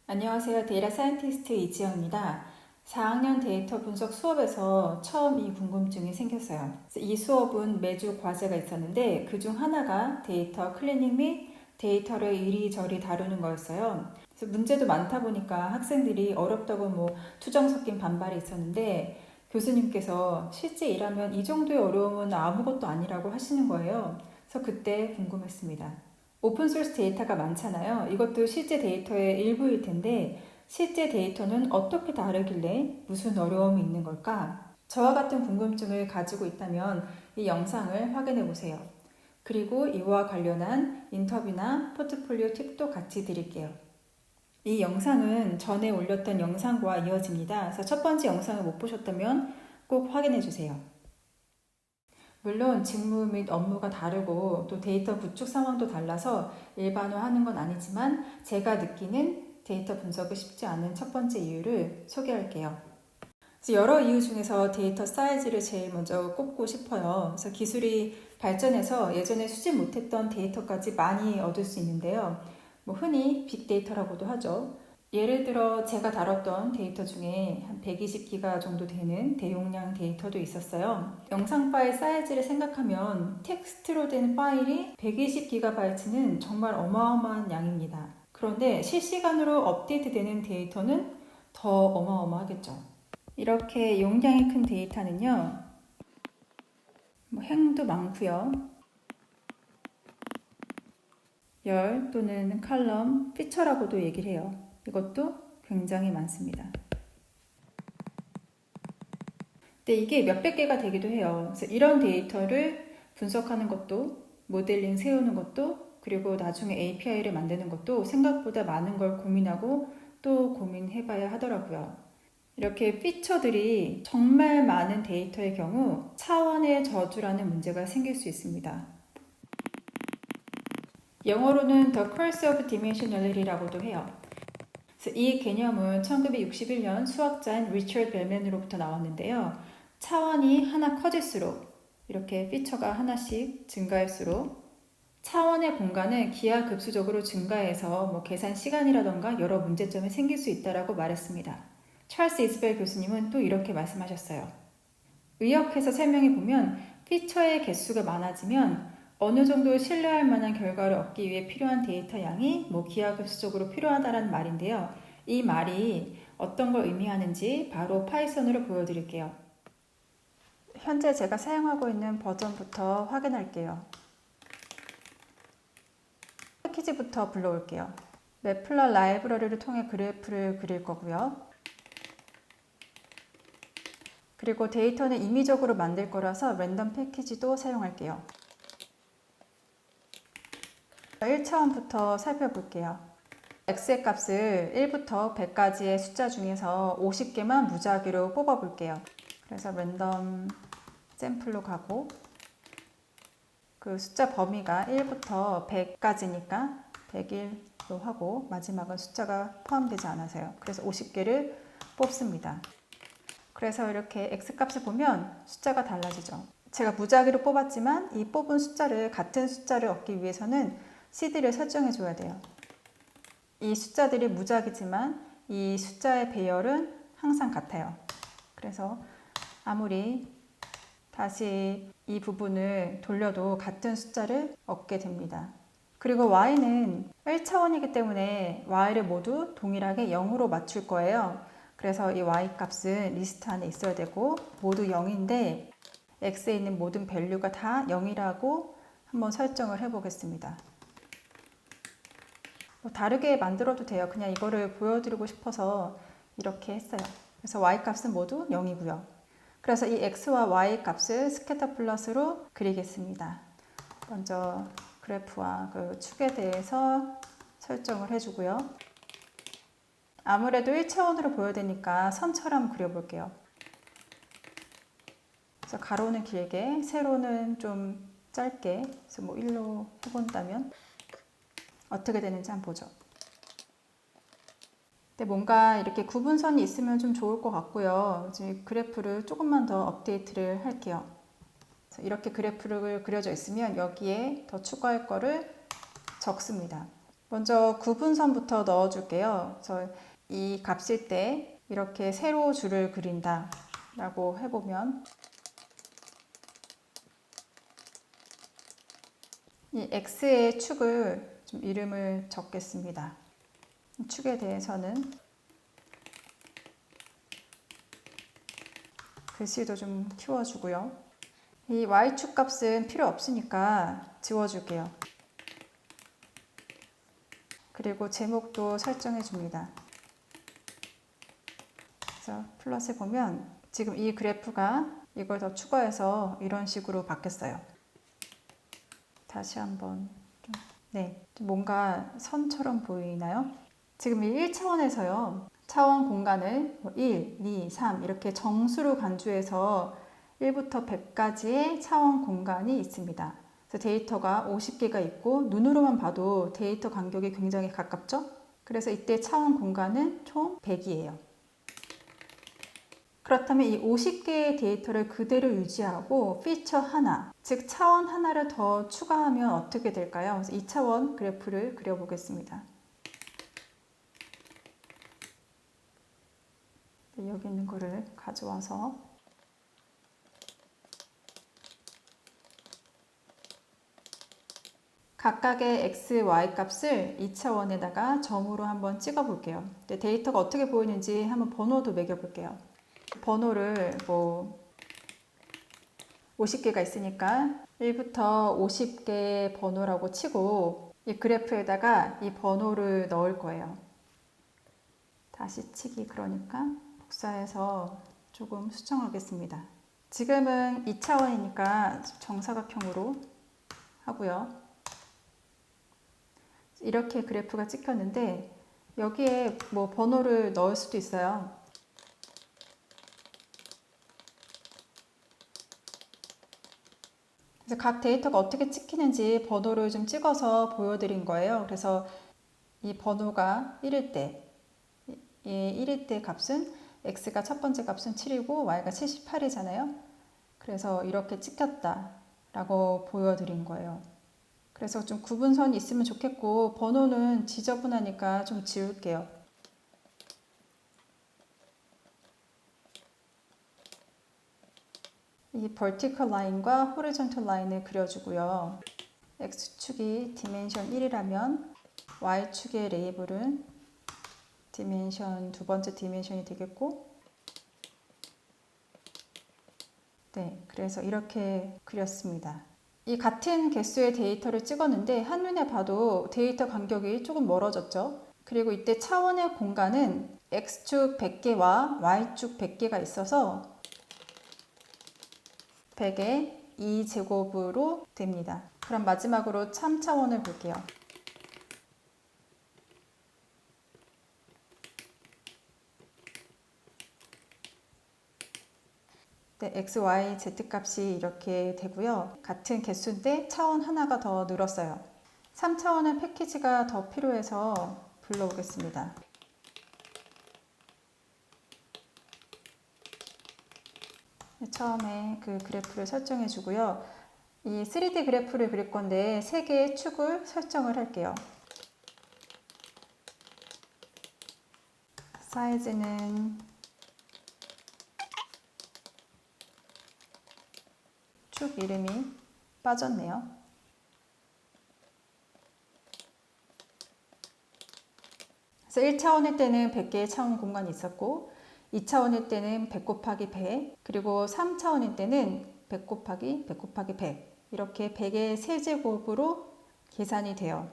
안녕하세요. 데이터 사이언티스트 이지영입니다. 4학년 데이터 분석 수업에서 처음 이 궁금증이 생겼어요. 이 수업은 매주 과제가 있었는데 그중 하나가 데이터 클리닝 및 데이터를 이리저리 다루는 거였어요. 그래서 문제도 많다 보니까 학생들이 어렵다고 투정 섞인 반발이 있었는데 교수님께서 실제 일하면 이 정도의 어려움은 아무것도 아니라고 하시는 거예요. 그래서 그때 궁금했습니다. 오픈소스 데이터가 많잖아요. 이것도 실제 데이터의 일부일 텐데 실제 데이터는 어떻게 다르길래 무슨 어려움이 있는 걸까? 저와 같은 궁금증을 가지고 있다면 이 영상을 확인해 보세요. 그리고 이와 관련한 인터뷰나 포트폴리오 팁도 같이 드릴게요. 이 영상은 전에 올렸던 영상과 이어집니다. 그래서 첫 번째 영상을 못 보셨다면 꼭 확인해 주세요. 물론 직무 및 업무가 다르고 또 데이터 구축 상황도 달라서 일반화하는 건 아니지만 제가 느끼는 데이터 분석이 쉽지 않은 첫 번째 이유를 소개할게요. 그래서 여러 이유 중에서 데이터 사이즈를 제일 먼저 꼽고 싶어요. 그래서 기술이 발전해서 예전에 수집 못했던 데이터까지 많이 얻을 수 있는데요. 흔히 빅데이터라고도 하죠. 예를 들어 제가 다뤘던 데이터 중에 한 120기가 정도 되는 대용량 데이터도 있었어요. 영상 파일 사이즈를 생각하면 텍스트로 된 파일이 120GB는 정말 어마어마한 양입니다. 그런데 실시간으로 업데이트되는 데이터는 더 어마어마하겠죠. 이렇게 용량이 큰 데이터는요, 행도 많고요. 열 또는 칼럼, 피처라고도 얘기를 해요. 이것도 굉장히 많습니다. 근데 이게 몇백 개가 되기도 해요. 그래서 이런 데이터를 분석하는 것도, 모델링 세우는 것도, 그리고 나중에 API를 만드는 것도 생각보다 많은 걸 고민하고 또 고민해봐야 하더라고요. 이렇게 피처들이 정말 많은 데이터의 경우 차원의 저주라는 문제가 생길 수 있습니다. 영어로는 The Curse of Dimensionality라고도 해요. 그래서 이 개념은 1961년 수학자인 리처드 벨맨으로부터 나왔는데요. 차원이 하나 커질수록 이렇게 피처가 하나씩 증가할수록 차원의 공간은 기하급수적으로 증가해서 계산 시간이라던가 여러 문제점이 생길 수 있다고 말했습니다. 찰스 이즈벨 교수님은 또 이렇게 말씀하셨어요. 의역해서 설명해 보면 피처의 개수가 많아지면 어느 정도 신뢰할 만한 결과를 얻기 위해 필요한 데이터 양이 기하급수적으로 필요하다는 말인데요. 이 말이 어떤 걸 의미하는지 바로 파이썬으로 보여드릴게요. 현재 제가 사용하고 있는 버전부터 확인할게요. 패키지부터 불러올게요. 매플러 라이브러리를 통해 그래프를 그릴 거고요. 그리고 데이터는 임의적으로 만들 거라서 랜덤 패키지도 사용할게요. 1차원부터 살펴볼게요. x의 값을 1부터 100까지의 숫자 중에서 50개만 무작위로 뽑아볼게요. 그래서 랜덤 샘플로 가고 그 숫자 범위가 1부터 100까지니까 101로 하고 마지막은 숫자가 포함되지 않아서요. 그래서 50개를 뽑습니다. 그래서 이렇게 x값을 보면 숫자가 달라지죠. 제가 무작위로 뽑았지만 이 뽑은 숫자를 같은 숫자를 얻기 위해서는 cd를 설정해 줘야 돼요. 이 숫자들이 무작위지만 이 숫자의 배열은 항상 같아요. 그래서 아무리 다시 이 부분을 돌려도 같은 숫자를 얻게 됩니다. 그리고 y는 1차원이기 때문에 y를 모두 동일하게 0으로 맞출 거예요. 그래서 이 y 값은 리스트 안에 있어야 되고 모두 0인데 x에 있는 모든 밸류가 다 0이라고 한번 설정을 해보겠습니다. 다르게 만들어도 돼요. 그냥 이거를 보여드리고 싶어서 이렇게 했어요. 그래서 y 값은 모두 0이고요. 그래서 이 x와 y 값을 스캐터 플롯으로 그리겠습니다. 먼저 그래프와 그 축에 대해서 설정을 해주고요. 아무래도 1차원으로 보여야 되니까 선처럼 그려볼게요. 그래서 가로는 길게, 세로는 좀 짧게, 그래서 1로 해본다면 어떻게 되는지 한번 보죠. 근데 뭔가 이렇게 구분선이 있으면 좀 좋을 것 같고요. 이제 그래프를 조금만 더 업데이트를 할게요. 그래서 이렇게 그래프를 그려져 있으면 여기에 더 추가할 거를 적습니다. 먼저 구분선부터 넣어줄게요. 그래서 이 값일 때 이렇게 세로 줄을 그린다 라고 해보면 이 x의 축을 좀 이름을 적겠습니다. 축에 대해서는 글씨도 좀 키워주고요. 이 y축 값은 필요 없으니까 지워줄게요. 그리고 제목도 설정해 줍니다. 그래서 플러스 보면 지금 이 그래프가 이걸 더 추가해서 이런 식으로 바뀌었어요. 다시 한번 좀 뭔가 선처럼 보이나요? 지금 이 1차원에서요. 차원 공간을 1, 2, 3 이렇게 정수로 간주해서 1부터 100까지의 차원 공간이 있습니다. 그래서 데이터가 50개가 있고 눈으로만 봐도 데이터 간격이 굉장히 가깝죠? 그래서 이때 차원 공간은 총 100이에요. 그렇다면 이 50개의 데이터를 그대로 유지하고 피처 하나, 즉 차원 하나를 더 추가하면 어떻게 될까요? 그래서 2차원 그래프를 그려보겠습니다. 여기 있는 거를 가져와서 각각의 x, y 값을 2차원에다가 점으로 한번 찍어 볼게요. 데이터가 어떻게 보이는지 한번 번호도 매겨 볼게요. 번호를 50개가 있으니까 1부터 50개 번호라고 치고 이 그래프에다가 이 번호를 넣을 거예요. 다시 치기 그러니까 복사해서 조금 수정하겠습니다. 지금은 2차원이니까 정사각형으로 하고요. 이렇게 그래프가 찍혔는데 여기에 번호를 넣을 수도 있어요. 그래서 각 데이터가 어떻게 찍히는지 번호를 좀 찍어서 보여드린 거예요. 그래서 이 번호가 1일 때, 이 1일 때 값은 x가 첫 번째 값은 7이고 y가 78이잖아요. 그래서 이렇게 찍혔다 라고 보여드린 거예요. 그래서 좀 구분선이 있으면 좋겠고 번호는 지저분하니까 좀 지울게요. 이 vertical line과 horizontal line을 그려주고요. x축이 dimension 1이라면 y축의 레이블은 dimension 두 번째 dimension이 되겠고 그래서 이렇게 그렸습니다. 이 같은 개수의 데이터를 찍었는데 한눈에 봐도 데이터 간격이 조금 멀어졌죠. 그리고 이때 차원의 공간은 x축 100개와 y축 100개가 있어서 100의 2제곱으로 됩니다. 그럼 마지막으로 3차원을 볼게요. x, y, z 값이 이렇게 되고요. 같은 개수인데 차원 하나가 더 늘었어요. 3차원의 패키지가 더 필요해서 불러오겠습니다. 처음에 그 그래프를 설정해 주고요. 이 3D 그래프를 그릴 건데 3개의 축을 설정을 할게요. 사이즈는 축 이름이 빠졌네요. 그래서 1차원일 때는 100개의 차원 공간이 있었고 2차원일 때는 100 곱하기 100 그리고 3차원일 때는 100 곱하기 100 곱하기 100 이렇게 100의 세제곱으로 계산이 돼요.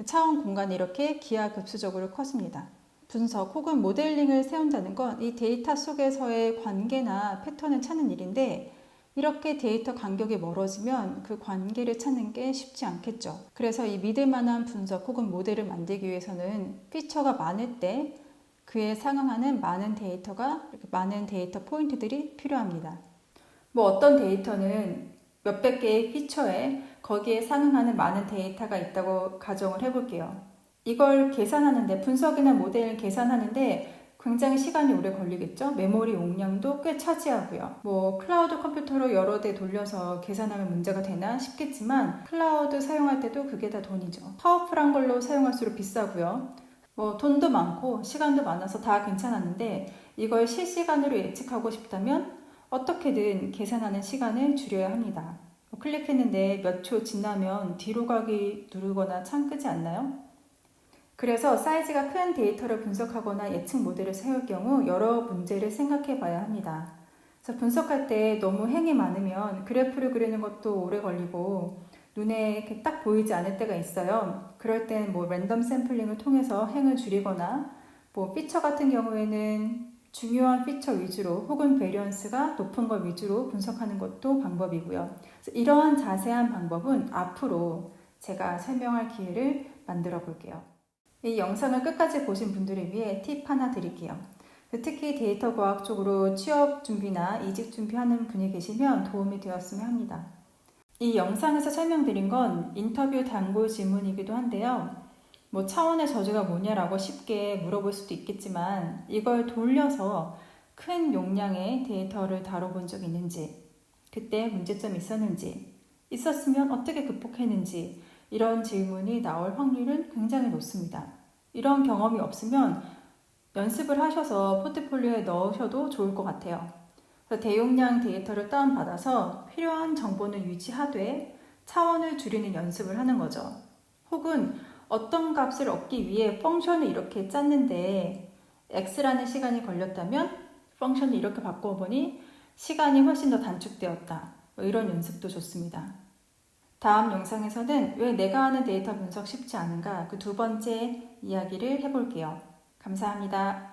차원 공간이 이렇게 기하급수적으로 커집니다. 분석 혹은 모델링을 세운다는 건 이 데이터 속에서의 관계나 패턴을 찾는 일인데 이렇게 데이터 간격이 멀어지면 그 관계를 찾는 게 쉽지 않겠죠. 그래서 이 믿을 만한 분석 혹은 모델을 만들기 위해서는 피처가 많을 때 그에 상응하는 많은 데이터 포인트들이 필요합니다. 어떤 데이터는 몇백 개의 피처에 거기에 상응하는 많은 데이터가 있다고 가정을 해볼게요. 이걸 계산하는데 분석이나 모델을 계산하는데 굉장히 시간이 오래 걸리겠죠? 메모리 용량도 꽤 차지하고요. 뭐 클라우드 컴퓨터로 여러 대 돌려서 계산하면 문제가 되나 싶겠지만 클라우드 사용할 때도 그게 다 돈이죠. 파워풀한 걸로 사용할수록 비싸고요. 뭐 돈도 많고 시간도 많아서 다 괜찮았는데 이걸 실시간으로 예측하고 싶다면 어떻게든 계산하는 시간을 줄여야 합니다. 클릭했는데 몇 초 지나면 뒤로 가기 누르거나 창 끄지 않나요? 그래서 사이즈가 큰 데이터를 분석하거나 예측 모델을 세울 경우 여러 문제를 생각해 봐야 합니다. 그래서 분석할 때 너무 행이 많으면 그래프를 그리는 것도 오래 걸리고 눈에 이렇게 딱 보이지 않을 때가 있어요. 그럴 땐 뭐 랜덤 샘플링을 통해서 행을 줄이거나 뭐 피처 같은 경우에는 중요한 피처 위주로 혹은 베리언스가 높은 걸 위주로 분석하는 것도 방법이고요. 그래서 이러한 자세한 방법은 앞으로 제가 설명할 기회를 만들어 볼게요. 이 영상을 끝까지 보신 분들을 위해 팁 하나 드릴게요. 특히 데이터 과학 쪽으로 취업 준비나 이직 준비하는 분이 계시면 도움이 되었으면 합니다. 이 영상에서 설명드린 건 인터뷰 단골 질문이기도 한데요. 뭐 차원의 저주가 뭐냐라고 쉽게 물어볼 수도 있겠지만 이걸 돌려서 큰 용량의 데이터를 다뤄본 적 있는지, 그때 문제점이 있었는지, 있었으면 어떻게 극복했는지 이런 질문이 나올 확률은 굉장히 높습니다. 이런 경험이 없으면 연습을 하셔서 포트폴리오에 넣으셔도 좋을 것 같아요. 대용량 데이터를 다운받아서 필요한 정보는 유지하되 차원을 줄이는 연습을 하는 거죠. 혹은 어떤 값을 얻기 위해 펑션을 이렇게 짰는데 x라는 시간이 걸렸다면 펑션을 이렇게 바꿔보니 시간이 훨씬 더 단축되었다. 이런 연습도 좋습니다. 다음 영상에서는 왜 내가 하는 데이터 분석 쉽지 않은가 그 두 번째 이야기를 해볼게요. 감사합니다.